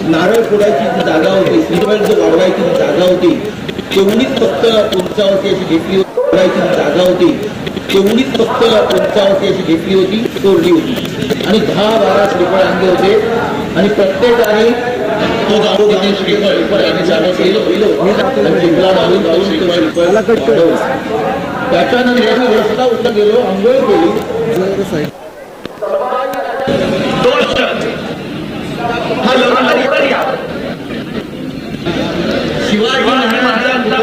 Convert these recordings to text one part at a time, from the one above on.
नारळ फोडायची जी जागा होती, श्रीफळ जो वाढवायची जी जागा होती तेवढीच फक्त उंचावरती अशी घेतली वाढवायची जी जागा होती तेवढीच फक्त उंचावरती अशी घेतली होती, तोडली होती आणि 10-12 श्रीफळ आणले होते आणि प्रत्येकाने तो जागो घेणे श्रीफळ आणि जागा केलं शिंपला मारून जाऊन श्रीफळला कटलं. त्याच्यानंतर मी रस्ता उठला गेलो, आंघोळ केली. शिवाजी महाराजांचा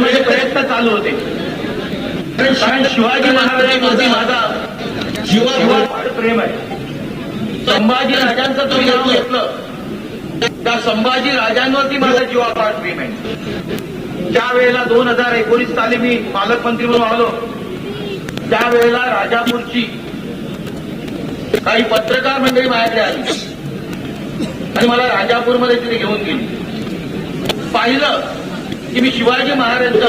माझे प्रयत्न चालू होते, कारण शिवाजी महाराजांवरती माझा जीवाभावाचं प्रेम आहे. संभाजी राजांचं तुम्ही नाव घेतलं, त्या संभाजी राजांवरती माझं जीवाभावाचं प्रेम आहे. ज्या वेळेला 2019 साली मी पालकमंत्री म्हणून आलो, त्यावेळेला राजापूरची काही पत्रकार मंडळी माझ्याकडे आली आणि मला राजापूरमध्ये तिथे घेऊन गेली. पाहिलं की मी शिवाजी महाराजांच्या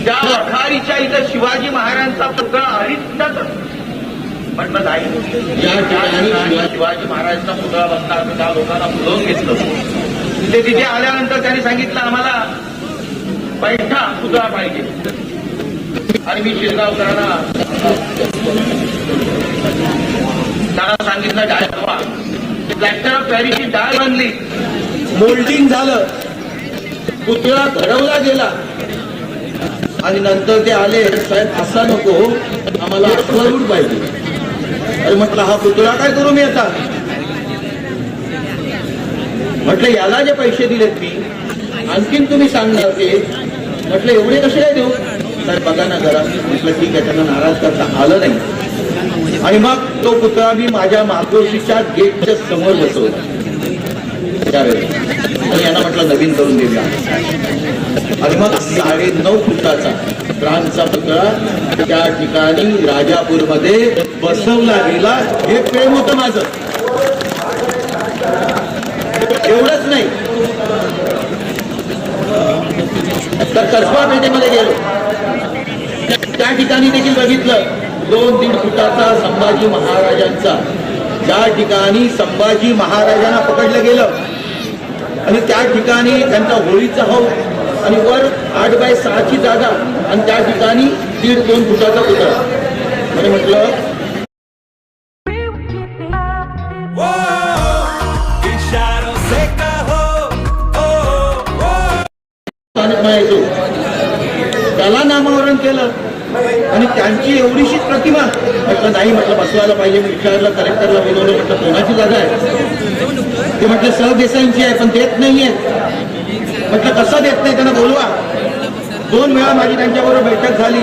त्या वखारीच्या इथं शिवाजी महाराजांचा पुतळा हरित म्हटलं नाही. या ठिकाणी शिवाजी महाराजांचा पुतळा बसला, त्या लोकांना बोलवून घेतलं. ते तिथे आल्यानंतर त्यांनी सांगितलं आम्हाला बैठा पुतळा पाहिजे आणि मी शिरगावकरांना त्यांना सांगितलं डाळ हवा. प्लॅस्टर ऑफ पॅरिसची डाळ बनली, मोल्डिंग झालं, पुतळा घडवला गेला आणि नंतर ते आले, साहेब असा नको, आम्हाला अक्कलूट पाहिजे. अरे म्हटलं हा पुतळा काय करू मी आता? म्हटलं याला जे पैसे दिलेत मी, आणखीन तुम्ही सांगणार ते. म्हटलं एवढे कसे काय देऊ? साहेब बघा ना जरा. म्हटलं ठीक आहे, त्यांना नाराज करता आलं नाही आणि मग तो पुतळा मी माझ्या मातोश्रीच्या गेटच्या समोर बसवला त्यावेळेस आणि यांना म्हटलं नवीन करून देऊया. आणि मग 9.5 फुटाचा ब्रांजचा पुतळा त्या ठिकाणी राजापूरमध्ये बसवला गेला. हे प्रेम होतं माझं. एवढंच नाही तर कसबा पेठेमध्ये गेलो, त्या ठिकाणी देखील बघितलं 2-1.5 फुटाचा संभाजी महाराजांचा, ज्या ठिकाणी संभाजी महाराजांना पकडलं गेलं आणि त्या ठिकाणी त्यांचा होळीचा हौद आणि वर 8x6ची जागा आणि त्या ठिकाणी 1.5-2 फुटाचा पुतळा. आणि म्हटलं त्याला नामावरण केलं आणि त्यांची एवढीशी प्रतिमा. म्हटलं नाही, म्हटलं बसवायला पाहिजे. मी विचारलं, कलेक्टरला बोलवलं, म्हटलं कोणाची जागा आहे? ते म्हटलं सरदेसाईंची आहे, पण देत नाहीये. म्हटलं कसं देत नाही, त्यांना बोलवा. 2 वेळा माझी त्यांच्याबरोबर बैठक झाली,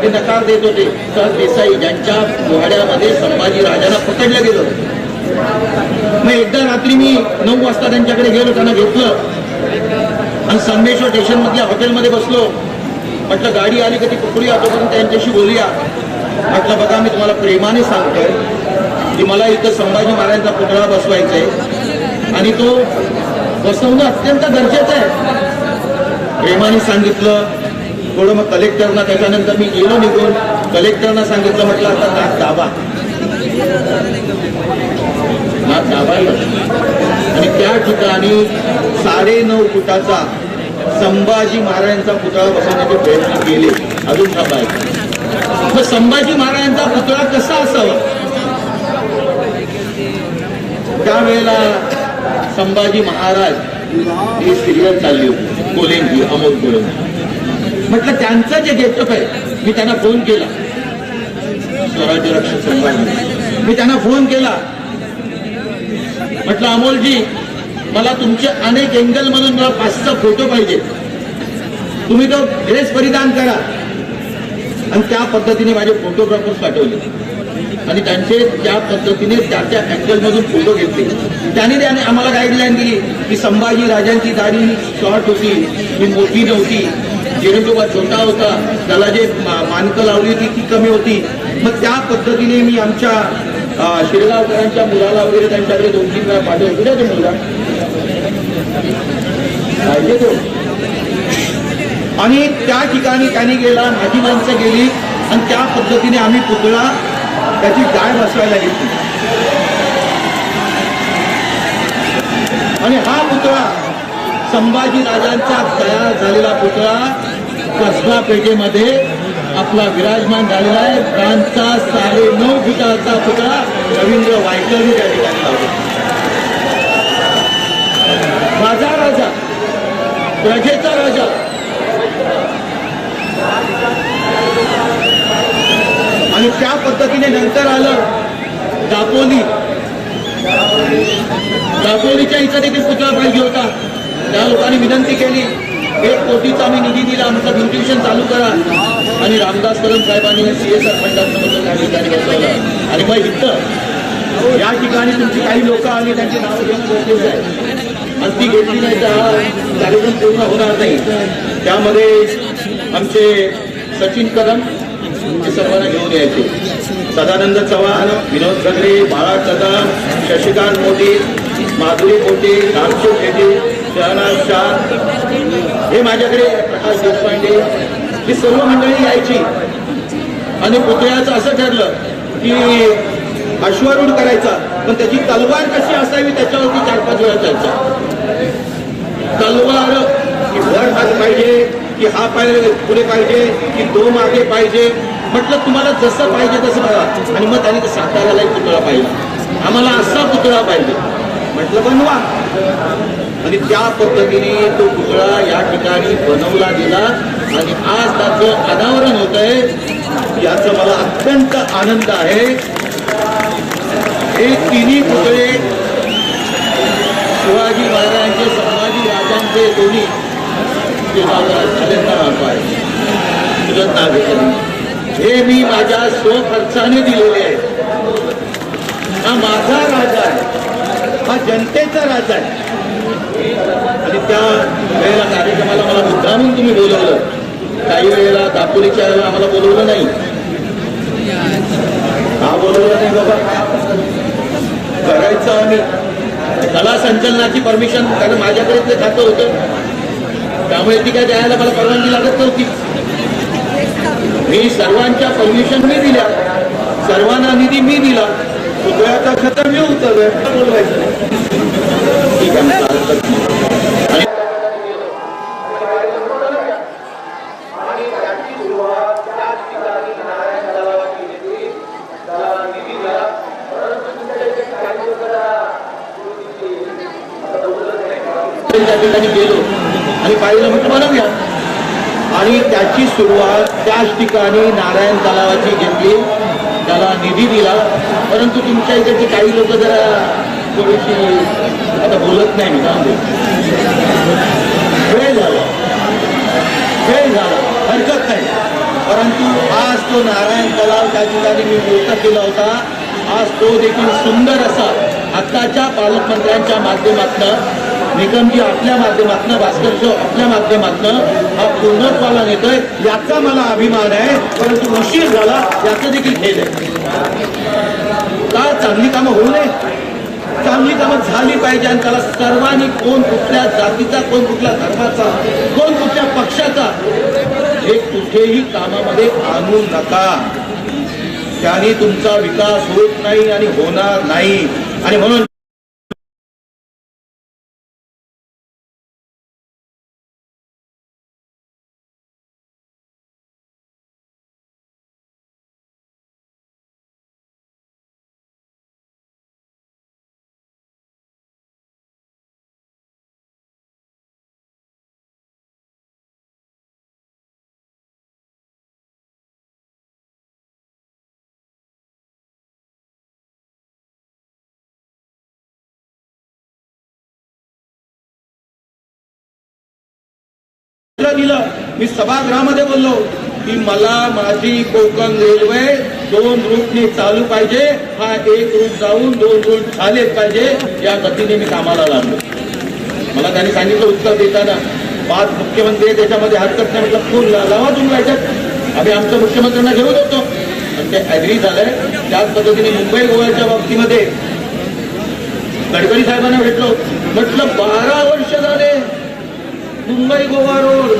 ते नकार देत होते. सरदेसाई ज्यांच्या पोहाड्यामध्ये संभाजी राजांना पकडलं गेलं. मग एकदा रात्री मी 9 वाजता त्यांच्याकडे गेलो, त्यांना घेतलं आणि संगमेश्वर स्टेशन मधल्या हॉटेलमध्ये बसलो. म्हटलं गाडी आली का ती पकडूया, तोपर्यंत त्यांच्याशी बोलूया. म्हटलं बघा, मी तुम्हाला प्रेमाने सांगतोय की मला इथं संभाजी महाराजांचा पुतळा बसवायचा आहे आणि तो बसवणं अत्यंत गरजेचं आहे. प्रेमाने सांगितलं थोडं. मग कलेक्टरना, त्याच्यानंतर मी गेलो निघून, कलेक्टरना सांगितलं, म्हटलं आता नाक दाबा, नाक दाबायला. आणि त्या ठिकाणी 9.5 फुटाचा संभाजी महाराजांचा पुतळा बसवण्याचे प्रयत्न केले. अजून थांबायचं. मग संभाजी महाराजांचा पुतळा कसा असावा? त्यावेळेला संभाजी महाराज ही सिरियल चालली होती, कोलेंची, अमोल कोलेंची. म्हटलं त्यांचं जे गेटअप आहे, मी त्यांना फोन केला, स्वराज्य रक्षक संभाजी, मी त्यांना फोन केला. म्हटलं अमोलजी, मला तुमचे अनेक एंगल मधून मला 5-6 फोटो पाहिजे. तुम्ही तो ड्रेस परिधान करा. आणि त्या पद्धतीने माझे फोटोग्राफर्स पाठवले आणि त्यांचे त्या पद्धतीने त्या अँगल मधून फोटो घेतले. त्याने आम्हाला गाईडलाईन दिली की संभाजी राजांची दाढी शॉर्ट होती, ही मोठी नव्हती, जेणेकरून छोटा होता, त्याला जे मानकं लावली होती ती कमी होती. मग त्या पद्धतीने मी आमच्या शिरगावकरांच्या मुलाला वगैरे त्यांच्याकडे 2-3 वेळा पाठवलं. कुठे तो मुलगा पाहिजे तो. आणि त्या ठिकाणी त्यांनी गेला, माझी माणसं गेली आणि त्या पद्धतीने आम्ही पुतळा त्याची डाळ बसवायला घेतली. आणि हा पुतळा संभाजी राजांचा तयार झालेला पुतळा कसबा पेठेमध्ये आपला विराजमान झालेला आहे. त्यांचा 9.5 फुटाचा पुतळा रवींद्र वायकरने त्या ठिकाणी लावला. माझा राजा, प्रजेचा राजा. आणि त्या पद्धतीने नंतर आलं दापोली. दापोलीच्या इथं देखील पुतळा पाहिजे होता. त्या लोकांनी विनंती केली, 1 कोटीचा मी निधी दिला, आमचं ब्युटिशियन चालू करा. आणि रामदास कदम साहेबांनी CSR फंडातून त्या ठिकाणी बसवलं. आणि मग इथं या ठिकाणी तुमची काही लोक आली, त्यांची नावं घेणं गरजेचं आहे. आणि ती घेतली नाही तर हा कार्यक्रम पूर्ण होणार नाही. त्यामध्ये आमचे सचिन कदम हे सर्वांना घेऊन यायचे, सदानंद चव्हाण, विनोद खंद्रे, बाळा कदम, शशिकांत मोदी, माधुरी मोठे, रामशेव शेट्टी, शहनाज शाह, हे माझ्याकडे प्रकाश देशपांडे, ही सर्व मंडळी यायची. आणि पुतळ्याचं असं ठरलं की अश्वारूढ करायचा, पण त्याची तलवार कशी असावी त्याच्यावरती 4-5 वेळा चर्चा. तलवार की वर हात पाहिजे, की हा पाय पुढे पाहिजे, की 2 मागे पाहिजे. म्हटलं तुम्हाला जसं पाहिजे तसं बघा. आणि मग त्याने साताऱ्याला एक पुतळा पाहिजे, आम्हाला असा पुतळा पाहिजे. म्हटलं बनवा. आणि त्या पद्धतीने तो पुतळा या ठिकाणी बनवला गेला आणि आज त्याचं अनावरण होत आहे. याचा मला अत्यंत आनंद आहे. हे तिन्ही पुतळे शिवाजी महाराजांचे, संभाजी राजांचे दोन्ही हे मी माझ्या स्वखर्चाने दिलेले आहे. हा माझा राजा आहे, हा जनतेचा राजा आहे. आणि त्या वेळेला कार्यक्रमाला मला मुद्दामून तुम्ही बोलवलं. काही वेळेला दापोलीच्या वेळेला आम्हाला बोलवलं नाही. का बोलवलं नाही बाबा? करायचं आम्ही कला संचलनाची परमिशन, कारण माझ्याकडे ते खातं होतं, त्यामुळे ती काय द्यायला मला परवानगी लागत नव्हती. मी सर्वांच्या परमिशन मी दिल्या, सर्वांना निधी मी दिला, उदयाचा खत मी उचललोय, बोलवायचं ठीक आहे. त्या ठिकाणी गेलो आणि पाहिलं, म्हटलं बनवूया. आणि त्याची सुरुवात त्याच ठिकाणी नारायण तलावाची घेतली, त्याला निधी दिला. परंतु तुमच्या इकडचे काही लोक जरा थोडीशी आता बोलत नाही, मी जाऊन वेळ झाला, हरकत नाही. परंतु आज तो नारायण तलाव त्या ठिकाणी मी मोठा केला होता, आज तो देखील सुंदर असा आत्ताच्या पालकमंत्र्यांच्या माध्यमातून, निकमजी आपल्या माध्यमातून, भास्करजी आपल्या माध्यमातून हा पूर्णत्वाला नेतोय, याचा मला अभिमान आहे. परंतु उशीर झाला याचं देखील खेद आहे. का चांगली कामं होऊ नये? चांगली कामं झाली पाहिजे आणि त्याला सर्वांनी, कोण कुठल्या जातीचा, कोण कुठल्या धर्माचा, कोण कुठल्या पक्षाचा, हे कुठेही कामामध्ये आणू नका. त्याने तुमचा विकास होत नाही आणि होणार नाही. आणि म्हणून दिलं, मी सभागृहामध्ये बोललो की मला माझी कोकण रेल्वे 2 रूटने चालू पाहिजे, हा 1 रूट जाऊन 2 रूट झालेच पाहिजे, या गतीने मी कामाला लागलो. मला त्यांनी सांगितलं उत्तर देताना, 5 मुख्यमंत्री त्याच्यामध्ये हरकत नाही, म्हटलं फोन लावा तुम्ही याच्यात, आम्ही आमच्या मुख्यमंत्र्यांना घेऊन होतो आणि ते ऍग्री झालंय. त्याच पद्धतीने मुंबई गोव्याच्या बाबतीमध्ये गडकरी साहेबांना भेटलो, म्हटलं 12 वर्ष झाले मुंबई गोवा रोड.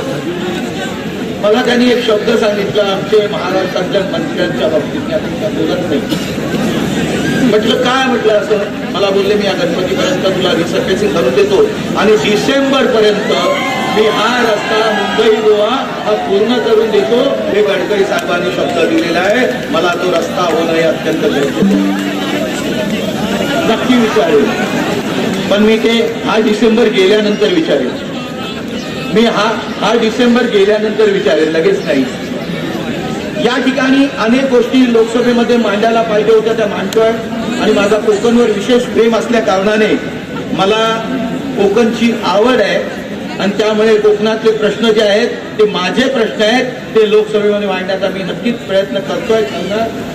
मला त्यांनी एक शब्द सांगितला, आमचे महाराष्ट्रातल्या मंत्र्यांच्या बाबतीत आपण बोलत नाही. म्हटलं काय? म्हटलं असं. मला बोलले मी या गणपतीपर्यंत तुला रिसर्फेसिंग करून देतो आणि डिसेंबर पर्यंत मी हा रस्ता मुंबई गोवा हा पूर्ण करून देतो, हे गडकरी साहेबांनी शब्द दिलेला आहे. मला तो रस्ता होणं हे अत्यंत गरजेचं नक्की विचारेल, पण मी ते हा डिसेंबर गेल्यानंतर विचारेल. मी हा डिसेंबर गेल्यानंतर विचारेल, लगेच नाही. या ठिकाणी अनेक गोष्टी लोकसभेमध्ये मांडायला पाहिजे होत्या, त्या मांडतोय. आणि माझा कोकणवर विशेष प्रेम असल्या कारणाने मला कोकणची आवड आहे आणि त्यामुळे कोकणातले प्रश्न जे आहेत ते माझे प्रश्न आहेत, ते लोकसभेमध्ये मांडण्याचा मी नक्कीच प्रयत्न करतोय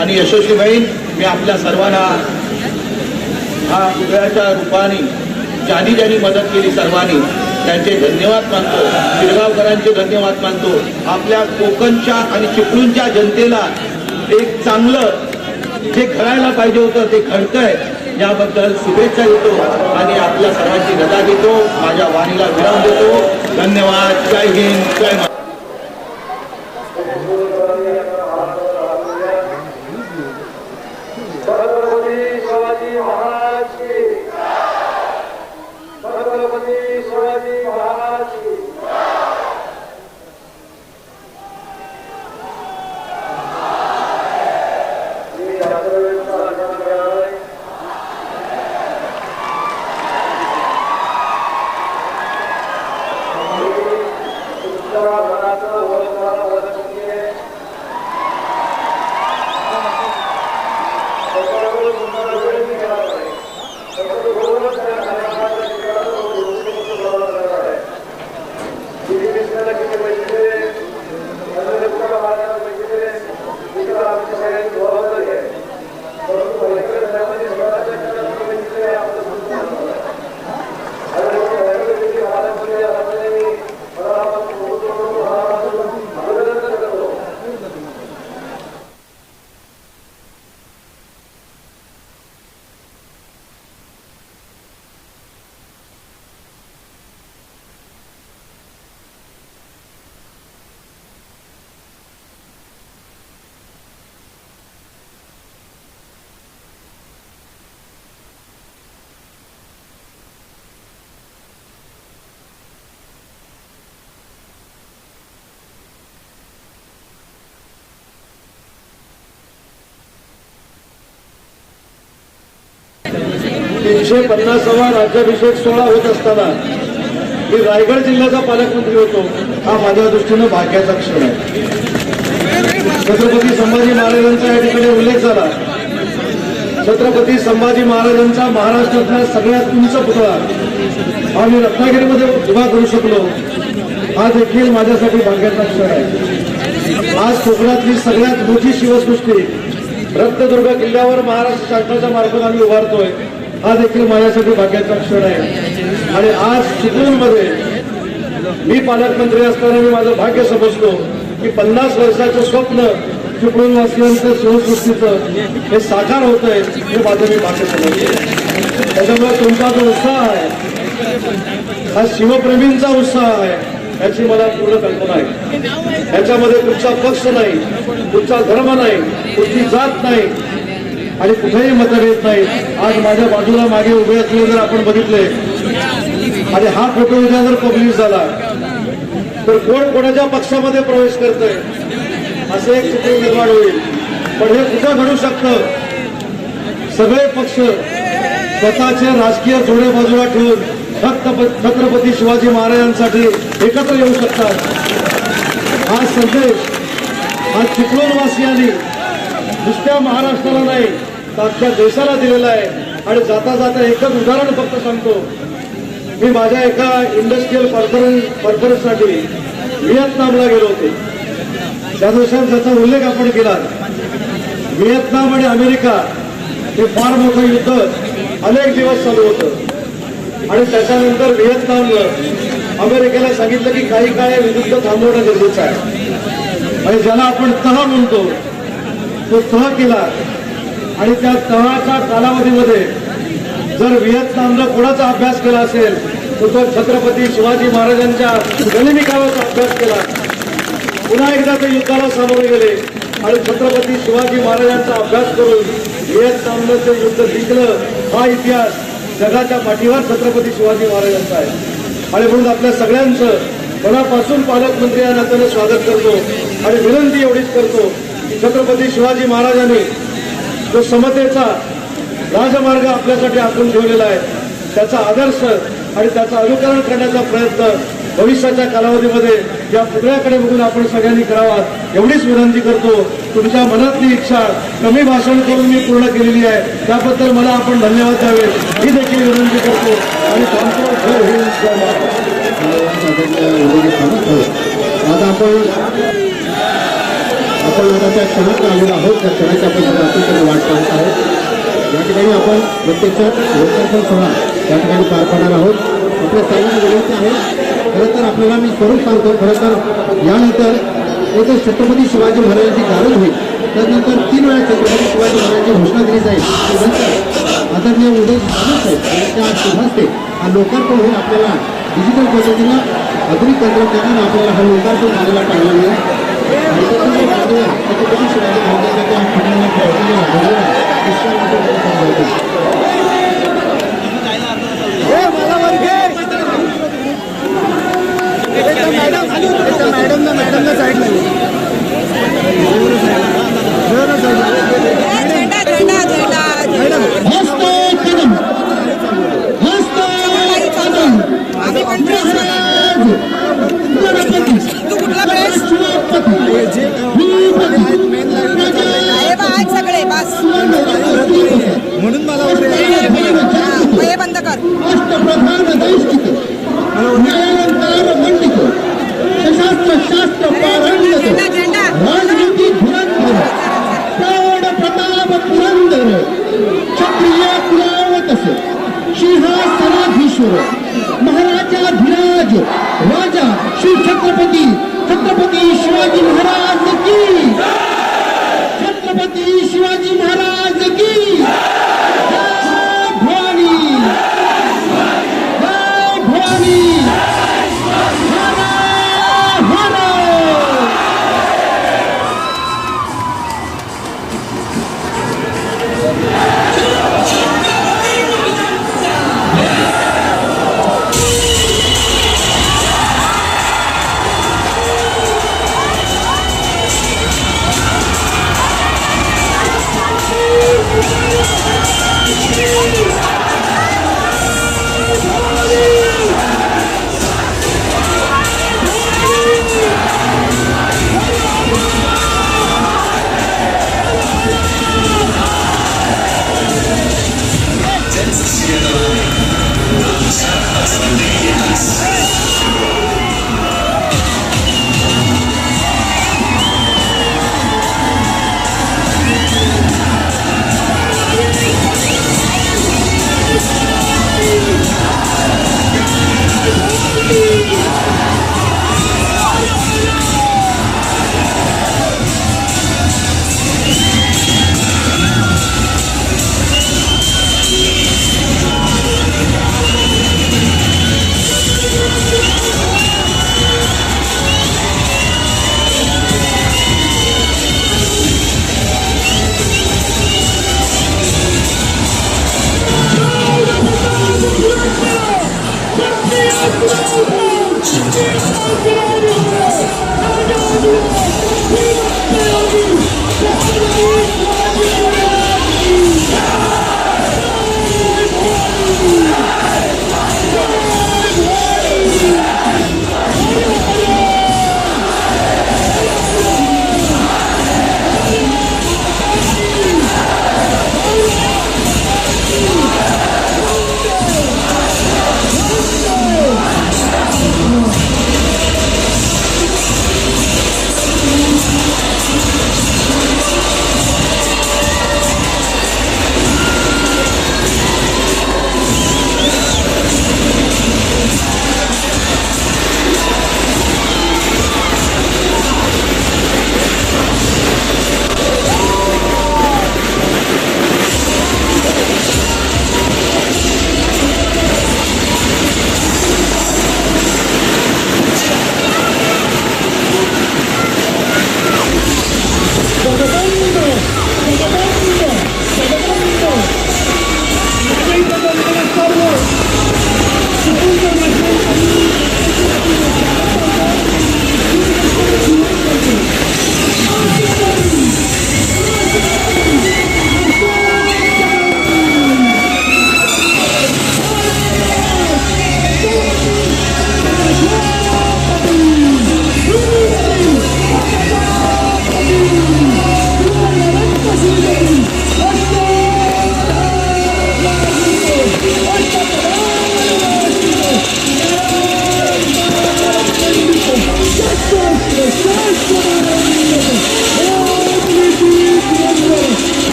आणि यशस्वी होईन. मी आपल्या सर्वांना हा उदयाच्या रूपाने ज्यांनी ज्यांनी मदत केली सर्वांनी त्यांचे धन्यवाद मानतो, शिरगावकरांचे धन्यवाद मानतो. आपल्या कोकणच्या आणि चिपळूणच्या जनतेला एक चांगलं जे घडायला पाहिजे होतं ते घडतंय, याबद्दल शुभेच्छा देतो आणि आपल्या सर्वांची रजा घेतो. माझ्या वाणीला विराम देतो. धन्यवाद. जय हिंद, जय महाराष्ट्र. Thank you. 350वा राज्याभिषेक सोहळा होत असताना मी रायगड जिल्ह्याचा पालकमंत्री होतो, हा माझ्या दृष्टीनं भाग्याचा क्षण आहे. छत्रपती संभाजी महाराजांचा या ठिकाणी उल्लेख झाला. छत्रपती संभाजी महाराजांचा महाराष्ट्रातला सगळ्यात उंच पुतळा आम्ही रत्नागिरीमध्ये उभा करू शकलो, हा देखील माझ्यासाठी भाग्याचा क्षण आहे. आज कोकणातली सगळ्यात मोठी शिवसृष्टी रत्नदुर्ग किल्ल्यावर महाराष्ट्र शासनाच्या मार्फत आम्ही उभारतोय, हा देखील माझ्यासाठी भाग्याचा क्षण आहे. आणि आज चिपळूणमध्ये मी पालकमंत्री असताना मी माझं भाग्य समजतो की 50 वर्षाचं स्वप्न चिपळूणवासियांचं शिवसृष्टीचं हे साकार होत आहे, हे माझं मी भाग्य समजतो. त्याच्यामुळे तुमचा जो उत्साह आहे हा शिवप्रेमींचा उत्साह आहे, याची मला पूर्ण कल्पना आहे. याच्यामध्ये कुठचा पक्ष नाही, कुठचा धर्म नाही, कुठची जात नाही आणि कुठेही मतभेद नाही. आज माझ्या बाजूला मागे उभे असले जर आपण बघितले आणि हा फोटो उद्या जर पब्लिश झाला तर कोण कोणाच्या पक्षामध्ये प्रवेश करतोय असं एक चित्र निर्माण होईल. पण हे कुठं घडू शकतं? सगळे पक्ष स्वतःचे राजकीय जोडे बाजूला ठेवून फक्त छत्रपती शिवाजी महाराजांसाठी एकत्र येऊ शकतात. हा संदेश हा चिपळूणवासियांनी नुसत्या महाराष्ट्राला नाही तर अख्ख्या देशाला दिलेला आहे. आणि जाता जाता एकच उदाहरण फक्त सांगतो. मी माझ्या एका इंडस्ट्रीयल कॉन्फरन्ससाठी व्हिएतनामला गेलो होते. त्या दिवसात ज्याचा उल्लेख आपण केला, व्हिएतनाम आणि अमेरिका हे फार मोठं युद्ध अनेक दिवस चालू होतं आणि त्याच्यानंतर व्हिएतनामनं अमेरिकेला सांगितलं की काही काळ युद्ध थांबवणं गरजेचं आहे आणि ज्याला आपण तह म्हणतो तो तह केला. आणि त्या तहाच्या कालावधीमध्ये जर व्हिएतनामनं कोणाचा अभ्यास केला असेल तर तो छत्रपती शिवाजी महाराजांच्या गनिमिकावाचा अभ्यास केला. पुन्हा एकदा ते युद्धाला सामोरे गेले आणि छत्रपती शिवाजी महाराजांचा अभ्यास करून व्हिएतनामनं ते युद्ध जिंकलं. हा इतिहास जगाच्या पाठीवर छत्रपती शिवाजी महाराजांचा आहे. आणि म्हणून आपल्या सगळ्यांचं मनापासून पालकमंत्री या नात्याने स्वागत करतो आणि विनंती एवढीच करतो की छत्रपती शिवाजी महाराजांनी जो समतेचा राजमार्ग आपल्यासाठी आखून ठेवलेला आहे त्याचा आदर्श आणि त्याचं अनुकरण करण्याचा प्रयत्न भविष्याच्या कालावधीमध्ये या पुतळ्याकडे बघून आपण सगळ्यांनी करावा एवढीच विनंती करतो. तुमच्या मनातली इच्छा कमी भाषण करून मी पूर्ण केलेली आहे, त्याबद्दल मला आपण धन्यवाद द्यावे ही देखील विनंती करतो आणि थांबतो. आता आपण आता त्या क्षणात आलेलो आहोत. त्या क्षणाची आपण अतिशय वाट पाहत आहोत. या ठिकाणी आपण प्रत्यक्षात लोकार्पण सोहळा या ठिकाणी पार पाडणार आहोत. आपल्या सर्वांना विनंती आहे, खरं तर आपल्याला मी स्वरूप सांगतो. खरं तर यानंतर एकच छत्रपती शिवाजी महाराजांची गारद होईल. त्यानंतर 3 वेळा छत्रपती शिवाजी महाराजांची घोषणा दिली जाईल. त्यानंतर आदरणीय उदय साहेब यांच्या शुभास्ते हा लोकार्पण होईल. आपल्याला डिजिटल पद्धतीनं आधुनिक तंत्रज्ञानानं आपल्याला हा लोकार्पण झालेला पाहायला मिळेल. आणि छत्रपती शिवाजी महाराजांच्या मॅडमला साईडला सगळे बस म्हणून मला हे बंद कर. अष्टप्रधान दैष्टिक न्यायालंकार मंडित सशास्त्र शास्त्र पारंगत राजनीती धुरंधर प्रौढ प्रताप पुरंदर क्षत्रिय कुलावतस सिंहासनाधीश्वर महाराजाधिराज राजा श्री छत्रपती शिवाजी महाराज की, छत्रपती शिवाजी महाराज की जय भवानी, जय भवानी.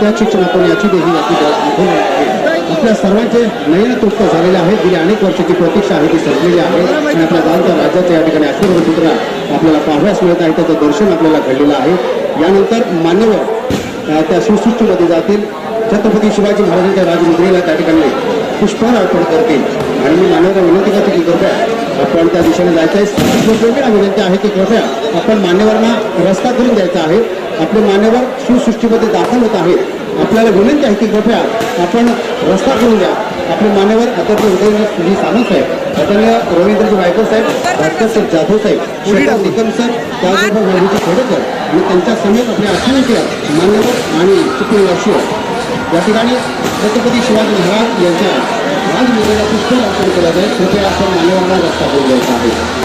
त्याच शिक्षणातून याची देखील आठवण आहे. आपल्या सर्वांचे नयन तृप्त झालेले आहेत. गेली अनेक वर्षाची प्रतीक्षा आहे ती संपलेली आहे आणि आपल्या गावच्या राज्याच्या या ठिकाणी आशीर्वाद सूत्र आपल्याला पाहाव्यास मिळत आहे. त्याचं दर्शन आपल्याला घडलेलं आहे. यानंतर मान्यवर त्या शिवसृष्टीमध्ये जातील. छत्रपती शिवाजी महाराजांच्या राजमुद्रेला त्या ठिकाणी पुष्पहार अर्पण करतील आणि मी मान्यवरांना विनंती करतो की कृपया आपण त्या दिशेने जायचं आहे. विनंती आहे की कृपया आपण मान्यवरांना रस्ता करून द्यायचा आहे. आपले मान्यवर शिवसृष्टीमध्ये दाखल होत आहेत. आपल्याला विनंती आहे की कृपया आपण रस्ता करून द्या. आपले मान्यवर आदरणीय उदयनजी सावंत साहेब, आदरणीय रवींद्रजी वायकर साहेब, भास्कर सर जाधव साहेब, श्रीकांत निकम सर, त्याचबरोबर वैभवजी खेडेकर आणि त्यांच्या समेत आपले आठवणीचे मान्यवर आणि चिपळूणवासी या ठिकाणी छत्रपती शिवाजी महाराज यांच्या राजमुद्रेला पुष्पहार अर्पण केला जाईल. कृपया आपण मान्यवरांना रस्ता करून द्यायचा आहे.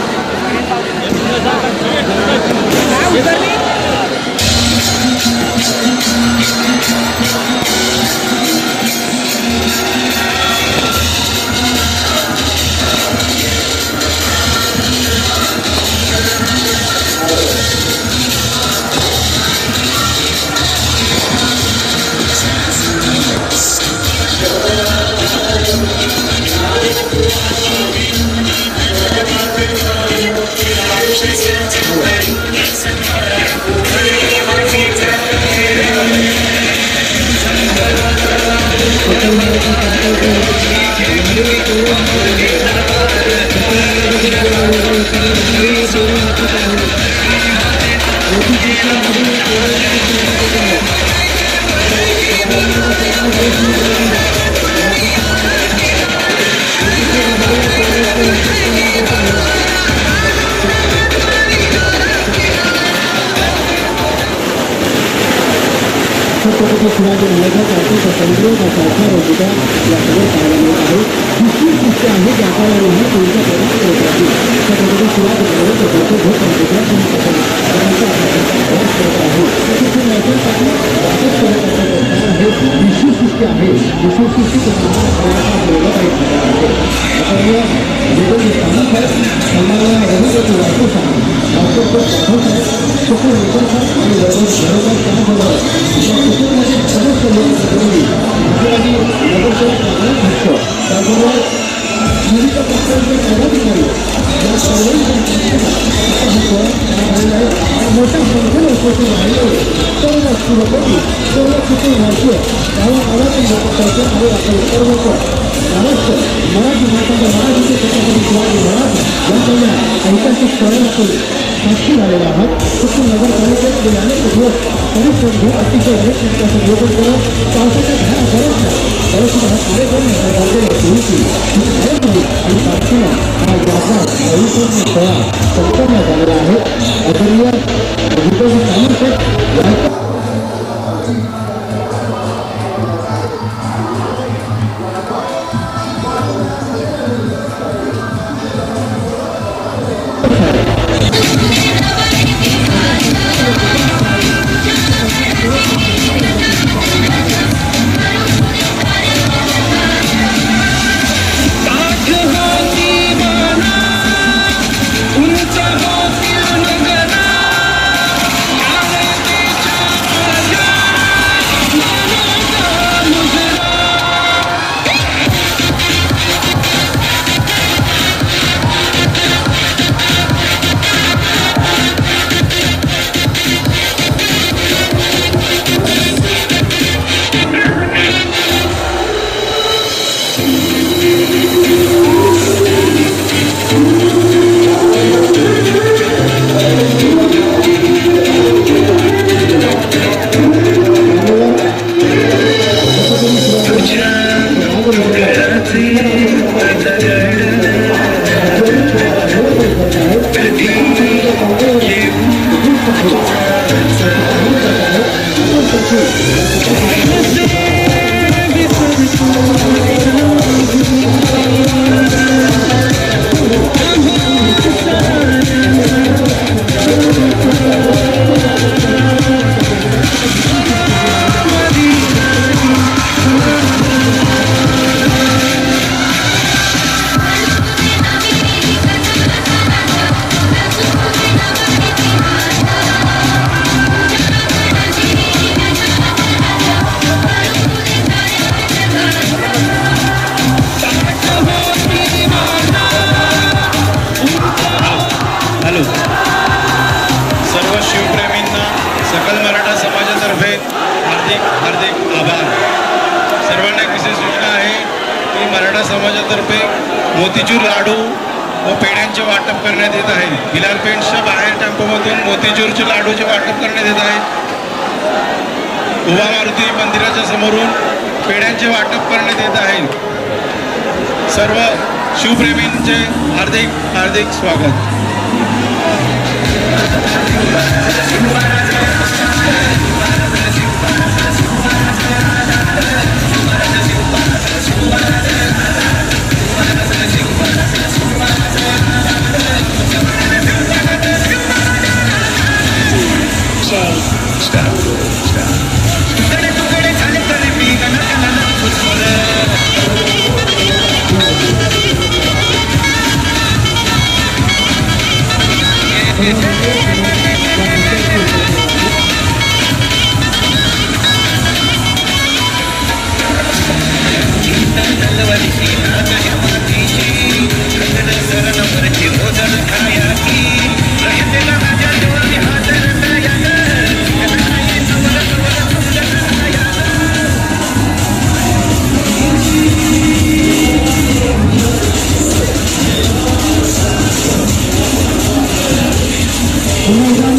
छत्रपती शिवाजी महाराजांच्या संग्रहाचा सारखा रोजिका या सगळं पाहायला मिळत आहे. दुसरी गोष्ट आहे की आपल्याला नाही त्यांच्या प्रभाव छत्रपती शिवाजी महाराजांच्या विश्वसृष्टी आहे. विश्वसृष्टी मोठ्या संख्येने उपस्थित राहिले सर्व शिवपती सर्व कुटुंबाचे आपण सर्व महाराष्ट्र मराठी भाषेच्या महाराष्ट्राचे छत्रपती शिवाजी महाराज यांच्या ऐतिहासिक स्थळातून साक्षी झालेला आहात. चिपळूण नगरपालिकेत गेले अनेक दिवस परिश्रम घेऊन अतिशय अनेक मिनिटाचं नियोजन करून पावसाच्या धारा परंतु हा कार्यक्रम आणि साक्षीनं हा याचा परिपूर्ण सोहळा संपन्न झालेला आहे. आदरणीय विजयजी सावंत उनचा संस्थातर्फे मोतीचूर लाडू व पेढ्यांचे वाटप करण्यात येत आहे. बिलाल पेंट्सच्या बाहेर टेम्पोमधून मोतीचूरचे लाडूचे वाटप करण्यात येत आहे. उभा मारुती मंदिराच्या समोरून पेढ्यांचे वाटप करण्यात येत आहे. सर्व शिवप्रेमींचे हार्दिक हार्दिक स्वागत.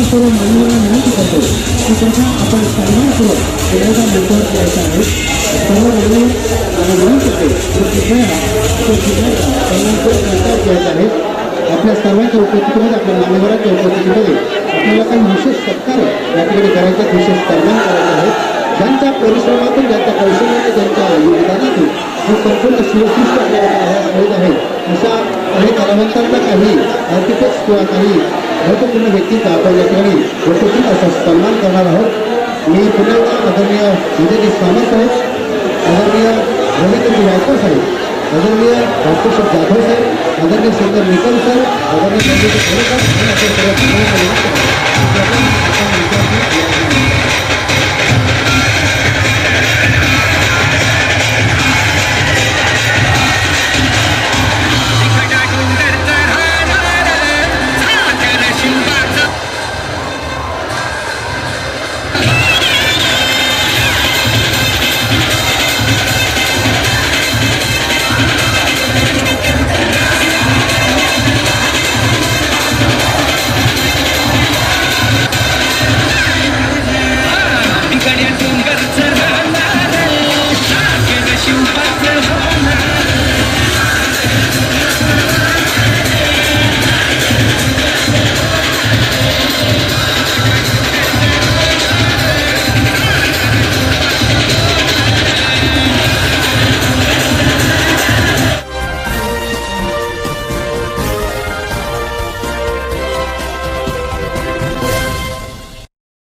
सर्व मान्यवरांना विनंती करतो की त्याचा आपण सन्मानपूर्वक पुण्याचा मुद्द्यावर करायचा आहे. सर्व मान्यवरांना विनंती करतो की सन्मानपूर्वक प्रस्ताव घ्यायचा आहे. आपल्या सर्वांच्या उपस्थितीमध्ये आपल्या मान्यवरांच्या उपस्थितीमध्ये आपल्याला काही विशेष सत्कार या ठिकाणी करायचा, विशेष सन्मान करायचा आहे. ज्यांच्या परिश्रमातून, ज्यांच्या कौशल्याने, ज्यांच्या योगदानातून हे संपूर्ण शिवसृष्टी आपल्याला मिळत आहे. अशा काही कलावंतांना, काही आर्किटेक्ट किंवा काही महत्त्वपूर्ण व्यक्तीचा आपण या ठिकाणी वैयक्तिक असा सन्मान करणार आहोत. मी पुन्हा आदरणीय विजयजी सामंत साहेब, आदरणीय रवींद्रजी वायकर साहेब, आदरणीय डॉक्टर जाधव साहेब, आदरणीय सुंदर निकम सर, आदरणीय संजय खेडेकर आणि आपण सर्व